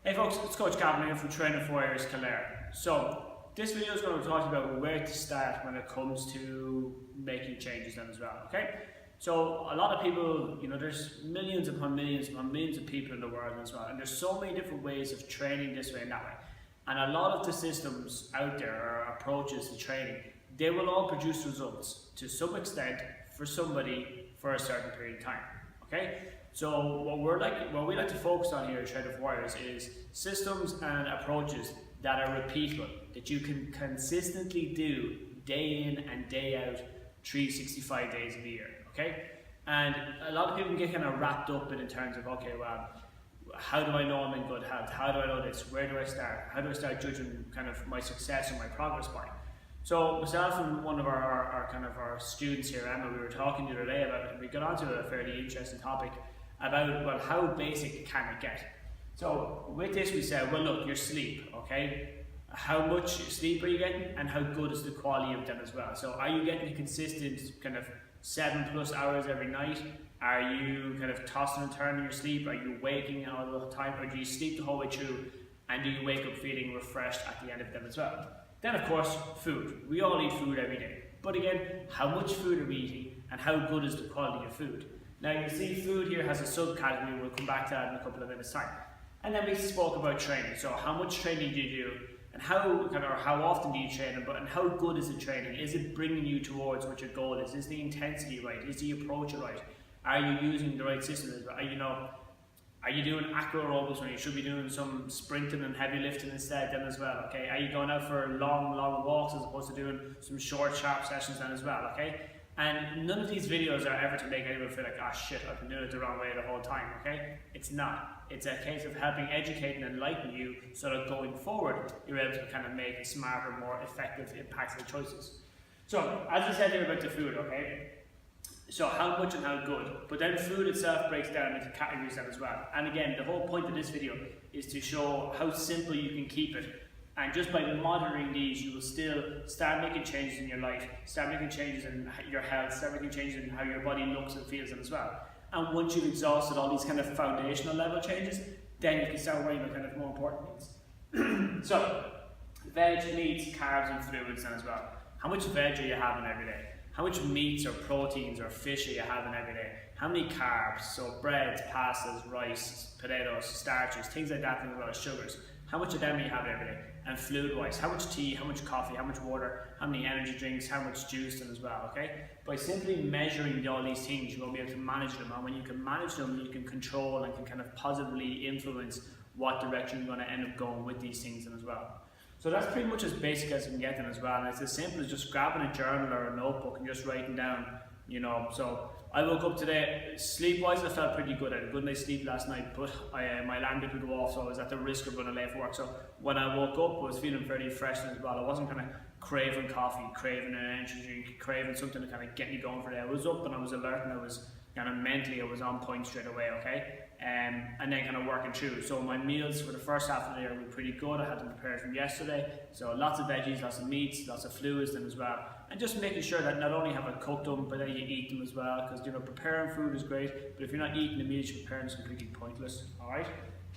Hey folks, it's Coach Gavin here from Training for Warriors Kildare. So this video is going to talk about where to start when it comes to making changes then as well, okay? So a lot of people, there's millions upon millions of people in the world as well, and there's so many different ways of training this way and that way. And a lot of the systems out there or approaches to training, they will all produce results to some extent for somebody for a certain period of time, okay? So what we like to focus on here at Training for Warriors is systems and approaches that are repeatable, that you can consistently do day in and day out, 365 days of the year, okay? And a lot of people get kind of wrapped up in terms of, okay, well, how do I know I'm in good health? How do I know this? Where do I start? How do I start judging kind of my success and my progress by? So myself and one of our students here, Emma, we were talking the other day about it, and we got onto a fairly interesting topic about, well, how basic can it get? So with this we said, well look, your sleep, okay? How much sleep are you getting and how good is the quality of them as well? So are you getting a consistent kind of 7+ hours every night? Are you kind of tossing and turning your sleep? Are you waking all the time, or do you sleep the whole way through and do you wake up feeling refreshed at the end of them as well? Then of course, food. We all eat food every day. But again, how much food are we eating and how good is the quality of food? Now you can see food here has a subcategory, we'll come back to that in a couple of minutes time. And then we spoke about training, so how much training do you do and how often do you train, and how good is the training? Is it bringing you towards what your goal is? Is the intensity right? Is the approach right? Are you using the right systems? Are you doing acro aerobics when you should be doing some sprinting and heavy lifting instead then as well, okay? Are you going out for long walks as opposed to doing some short, sharp sessions then as well, okay? And none of these videos are ever to make anyone feel like, oh shit, I've been doing it the wrong way the whole time, okay? It's not. It's a case of helping educate and enlighten you so that going forward, you're able to kind of make smarter, more effective, impactful choices. So, as I said here about the food, okay? So how much and how good, but then food itself breaks down into categories then as well. And again, the whole point of this video is to show how simple you can keep it. And just by monitoring these, you will still start making changes in your life, start making changes in your health, start making changes in how your body looks and feels as well. And once you've exhausted all these kind of foundational level changes, then you can start worrying about kind of more important things. So, veg, meats, carbs and fluids then as well. How much veg are you having every day? How much meats or proteins or fish are you having every day? How many carbs, so breads, pastas, rice, potatoes, starches, things like that, as well as sugars. How much of them are you having every day? And fluid-wise, how much tea, how much coffee, how much water, how many energy drinks, how much juice then as well, okay? By simply measuring all these things, you're going to be able to manage them, and when you can manage them, you can control and can kind of positively influence what direction you're going to end up going with these things then as well. So that's pretty much as basic as you can get them as well, and it's as simple as just grabbing a journal or a notebook and just writing down, So I woke up today, sleep-wise I felt pretty good. I had a good night's sleep last night, but my alarm didn't go off, so I was at the risk of running late for work. So when I woke up, I was feeling fairly fresh as well. I wasn't kind of craving coffee, craving an energy drink, craving something to kind of get me going for the day. I was up and I was alert and I was kind of mentally, I was on point straight away, okay? And then kind of working through. So my meals for the first half of the day were pretty good. I had them prepared from yesterday. So lots of veggies, lots of meats, lots of fluids then as well. And just making sure that not only have I cooked them, but then you eat them as well. Because preparing food is great, but if you're not eating the meals you're preparing, it's completely pointless, alright?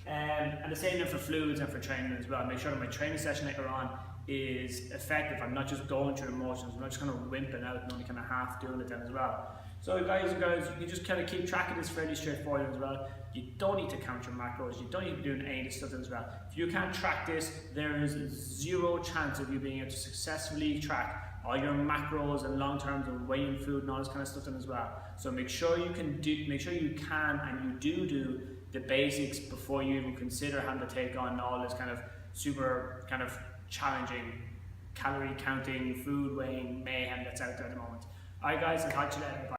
And the same thing for fluids and for training as well. Make sure that my training session later on is effective. I'm not just going through the motions, I'm not just kind of wimping out and only kind of half doing it then as well. So guys, you just kind of keep track of this fairly straightforward as well. You don't need to count your macros, you don't need to be doing any of this stuff as well. If you can't track this, there is zero chance of you being able to successfully track all your macros and long terms and weighing food and all this kind of stuff as well. So make sure you can and you do the basics before you even consider having to take on all this kind of super kind of challenging calorie counting, food weighing mayhem that's out there at the moment. Alright guys, I'll talk to you later. Bye.